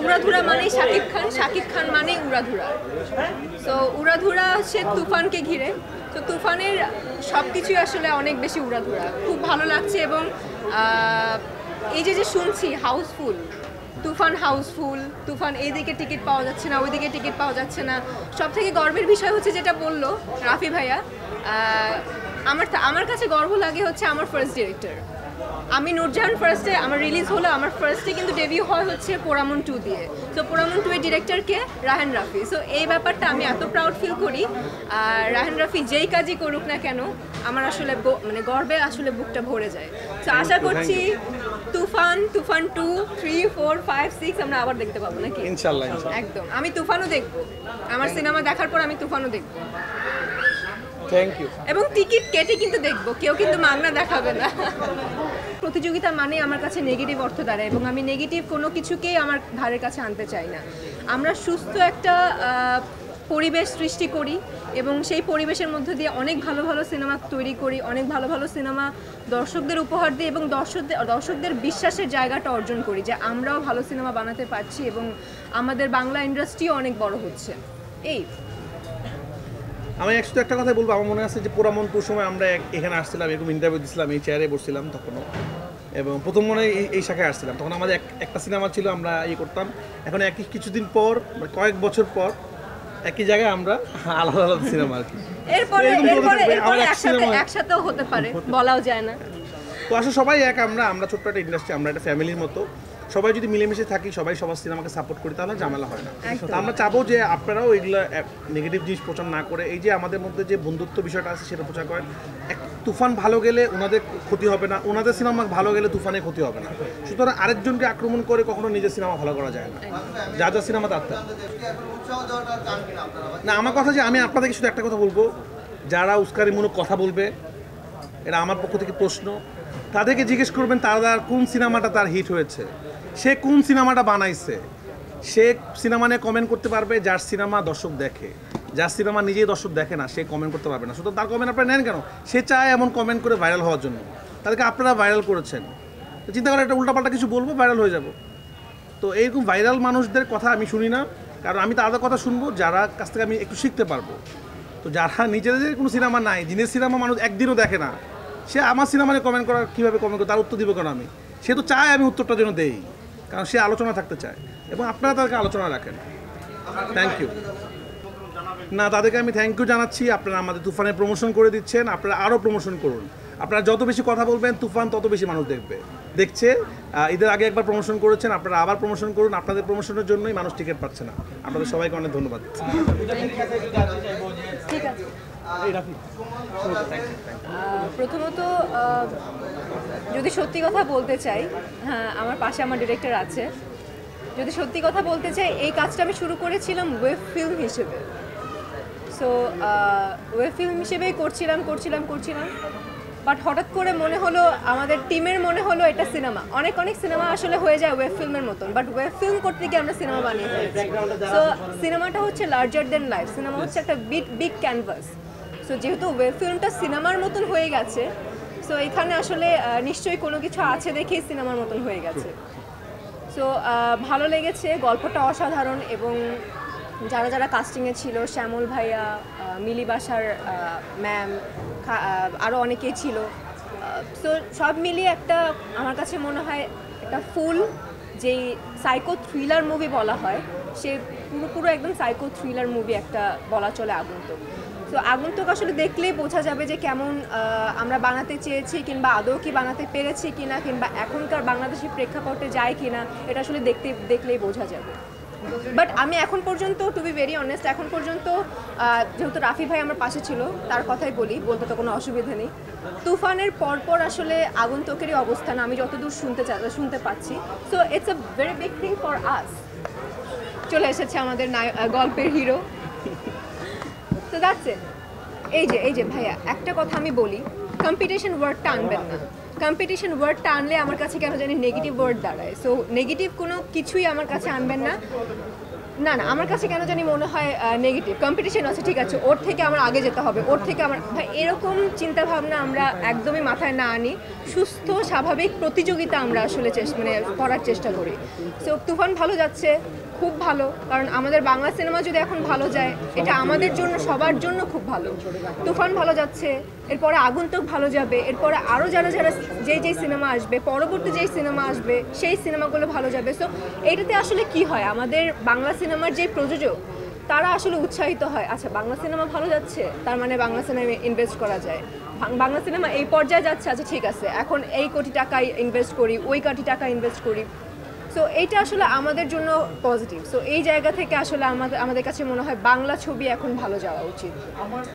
উড়াধুরা মানেই শাকিব খান মানেই উড়াধুরা। সো উড়াধুরা সে তুফানকে ঘিরে, তো তুফানের সব কিছুই আসলে অনেক বেশি উড়াধুরা, খুব ভালো লাগছে। এবং এই যে শুনছি হাউসফুল, হাউসফুল, তুফান এইদিকে টিকিট পাওয়া যাচ্ছে না, ওইদিকে টিকিট পাওয়া যাচ্ছে না। সব থেকে গর্বের বিষয় হচ্ছে যেটা বললো রাফি ভাইয়া, আমার কাছে গর্ব লাগে হচ্ছে আমার ফার্স্ট ডিরেক্টর। আমি নূরজাহান ফার্স্টে আমার রিলিজ হলো, আমার ফার্স্টে কিন্তু ডেবিউ হয় হচ্ছে পোড়ামন 2 দিয়ে। তো পোড়ামন 2 এর ডিরেক্টরকে রাহান রাফি। সো এই ব্যাপারটা আমি এত প্রাউড ফিল করি। আর রাহান রাফি যেই কাজই করুক না কেন, আমার আসলে মানে গর্বে আসলে বুকটা ভরে যায়। তো আশা করছি তুফান 2, 3, 4, 5, 6 আমরা আবার দেখতে পাবো নাকি ইনশাআল্লাহ। একদম আমি তুফানও দেখবো, আমার সিনেমা দেখার পর আমি তুফানও দেখবো। Thank you. এবং টিকিট কেটে কিন্তু দেখবো, কেউ কিন্তু মাগনা দেখাবে না। প্রতিযোগিতা মানে আমার কাছে নেগেটিভ অর্থ দাঁড়ায়, এবং আমি নেগেটিভ কোনো কিছুকেই আমার ধারের কাছে আনতে চাই না। আমরা সুস্থ একটা পরিবেশ সৃষ্টি করি এবং সেই পরিবেশের মধ্যে দিয়ে অনেক ভালো ভালো সিনেমা তৈরি করি, অনেক ভালো ভালো সিনেমা দর্শকদের উপহার দিই এবং দর্শকদের বিশ্বাসের জায়গাটা অর্জন করি যে আমরাও ভালো সিনেমা বানাতে পারছি এবং আমাদের বাংলা ইন্ডাস্ট্রিও অনেক বড় হচ্ছে। এই আমি একটু একটা কথা বলবো, আমার মনে আছে যে পোড়ামন 2 সময় আমরা এখানে আসছিলাম, এরকম ইন্টারভিউ দিচ্ছিলাম, এই চেয়ারে বসছিলাম তখনও, এবং প্রথম মনে এই শাখায় আসছিলাম। তখন আমাদের একটা সিনেমা ছিল, আমরা করতাম। এখন কিছুদিন পর, কয়েক বছর পর একই জায়গায় আমরা আলাদা আলাদা সিনেমা আর কি। এরপরে একসাথেও হতে পারে, বলাও যায় না। তো আসলে সবাই আমরা ছোট্ট একটা ইন্ডাস্ট্রি, আমরা একটা ফ্যামিলির মতো। সবাই যদি মিলেমিশে থাকি, সবাই সবার সিনেমাকে সাপোর্ট করি, তাহলে ঝামেলা হয় না। তো আমরা চাবো যে আপনারাও এগুলো নেগেটিভ জিনিস প্রচার না করে, এই যে আমাদের মধ্যে যে বন্ধুত্ব বিষয়টা আছে সেটা প্রচার করেন। তুফান ভালো গেলে ওনাদের ক্ষতি হবে না, ওনাদের সিনেমা ভালো গেলে তুফানের ক্ষতি হবে না। সুতরাং আরেকজনকে আক্রমণ করে কখনো নিজের সিনেমা ভালো করা যায় না। যা যা সিনেমা তার না। আমার কথা যে আমি আপনাদেরকে শুধু একটা কথা বলবো, যারা উস্কানিমূলক কথা বলবে, এটা আমার পক্ষ থেকে প্রশ্ন, তাদেরকে জিজ্ঞেস করবেন তারা কোন সিনেমাটা তার হিট হয়েছে, সে কোন সিনেমাটা বানাইছে। সে সিনেমা নিয়ে কমেন্ট করতে পারবে যার সিনেমা দর্শক দেখে, যার সিনেমা নিজেই দর্শক দেখে না সে কমেন্ট করতে পারবে না। সুতরাং তার কমেন্ট আপনারা নেন কেন? সে চায় এমন কমেন্ট করে ভাইরাল হওয়ার জন্য, তাদেরকে আপনারা ভাইরাল করেছেন। চিন্তা করে একটা উল্টাপাল্টা কিছু বলবো, ভাইরাল হয়ে যাব। তো এইরকম ভাইরাল মানুষদের কথা আমি শুনি না, কারণ আমি তাদের কথা শুনবো যারা কাছ থেকে আমি একটু শিখতে পারবো। তো যারা নিজেদের কোনো সিনেমা নাই, যিনি সিনেমা মানুষ একদিনও দেখে না, সে আমার সিনেমা নিয়ে কমেন্ট করার কীভাবে কমেন্ট করে, তার উত্তর দিব কেন আমি? সে তো চায় আমি উত্তরটার জন্য দেই, কারণ সে আলোচনা থাকতে চায় এবং আপনারা তাদেরকে আলোচনা রাখেন। Thank you. না, তাদেরকে আমি থ্যাংক ইউ জানাচ্ছি। আপনারা আমাদের তুফানের প্রমোশন করে দিচ্ছেন, আপনারা আরও প্রমোশন করুন। আপনারা যত বেশি কথা বলবেন তুফান তত বেশি মানুষ দেখছে। ঈদের আগে একবার প্রমোশন করেছেন, আপনারা আবার প্রমোশন করুন। আপনাদের প্রমোশনের জন্যই মানুষ টিকিট পাচ্ছে না। আপনাদের সবাইকে অনেক ধন্যবাদ। ঠিক আছে, প্রথমত যদি সত্যি কথা বলতে চাই, হ্যাঁ আমার পাশে আমার ডিরেক্টর আছে, যদি সত্যি কথা বলতে চাই এই কাজটা আমি শুরু করেছিলাম ওয়েব ফিল্ম হিসেবে। সো ওয়েব ফিল্ম হিসেবেই করছিলাম, বাট হঠাৎ করে মনে হলো, আমাদের টিমের মনে হলো এটা সিনেমা। অনেক সিনেমা আসলে হয়ে যায় ওয়েব ফিল্মের মতন, বাট ওয়েব ফিল্ম করতে গিয়ে আমরা সিনেমা বানিয়ে ফেলেছি। সো সিনেমাটা হচ্ছে লার্জার দেন লাইফ, সিনেমা হচ্ছে একটা বিগ ক্যানভাস। সো যেহেতু ওয়েব ফিল্মটা সিনেমার মতন হয়ে গেছে, সো এখানে আসলে নিশ্চয়ই কোনো কিছু আছে দেখেই সিনেমার মতন হয়ে গেছে। সো ভালো লেগেছে, গল্পটা অসাধারণ, এবং যারা কাস্টিংয়ে ছিল, শ্যামল ভাইয়া, মিলি বাসার ম্যাম, আরও অনেকেই ছিল। সো সব মিলিয়ে একটা আমার কাছে মনে হয় একটা ফুল যেই সাইকো থ্রিলার মুভি বলা হয়, সে পুরো একদম সাইকো থ্রিলার মুভি একটা বলা চলে আগন্তুক। তো আগন্তুক আসলে দেখলেই বোঝা যাবে যে কেমন আমরা বানাতে চেয়েছি, কিংবা আদৌ কি বানাতে পেরেছি কিনা, কিংবা এখনকার বাংলাদেশি প্রেক্ষাপটে যায় কিনা, এটা আসলে দেখলেই বোঝা যাবে। বাট আমি এখন পর্যন্ত, টু বি ভেরি অনেস্ট, এখন পর্যন্ত যেহেতু রাফি ভাই আমার পাশে ছিল, তার কথাই বলতে তো কোনো অসুবিধা নেই। তুফানের পরপর আসলে আগন্তুকেরই অবস্থান আমি যতদূর শুনতে পাচ্ছি। So it's a very big thing for us. চলে এসেছে আমাদের গল্পের হিরো। তো দ্যাটস ইট। এই যে ভাইয়া একটা কথা আমি বলি, কম্পিটিশন ওয়ার্ডটা আনবেন না। কম্পিটিশন ওয়ার্ডটা আনলে আমার কাছে কেন জানি নেগেটিভ ওয়ার্ড দাঁড়ায়। সো নেগেটিভ কোনো কিছুই আমার কাছে আনবেন না। না না, আমার কাছে কেন জানি মনে হয় নেগেটিভ। কম্পিটিশন আছে, ঠিক আছে, ওর থেকে আমার আগে যেতে হবে, ওর থেকে আমার ভাই, এরকম চিন্তাভাবনা আমরা একদমই মাথায় না আনি। সুস্থ স্বাভাবিক প্রতিযোগিতা আমরা আসলে মানে করার চেষ্টা করি। সো তুফান ভালো যাচ্ছে, খুব ভালো, কারণ আমাদের বাংলা সিনেমা যদি এখন ভালো যায় এটা আমাদের জন্য, সবার জন্য খুব ভালো। তুফান ভালো যাচ্ছে, এরপরে আগন্তুক ভালো যাবে, এরপরে আরও যারা যারা যেই সিনেমা আসবে, পরবর্তী যেই সিনেমা আসবে সেই সিনেমাগুলো ভালো যাবে। সো এইটাতে আসলে কি হয়, আমাদের বাংলা সিনেমার যে প্রযোজক তারা আসলে উৎসাহিত হয়, আচ্ছা বাংলা সিনেমা ভালো যাচ্ছে, তার মানে বাংলা সিনেমায় ইনভেস্ট করা যায়। বাংলা সিনেমা এই পর্যায়ে যাচ্ছে, আচ্ছা ঠিক আছে, এখন এই কোটি টাকা ইনভেস্ট করি, ওই কোটি টাকা ইনভেস্ট করি। সো এইটা আসলে আমাদের জন্য পজিটিভ। সো এই জায়গা থেকে আসলে আমাদের কাছে মনে হয় বাংলা ছবি এখন ভালো যাওয়া উচিত।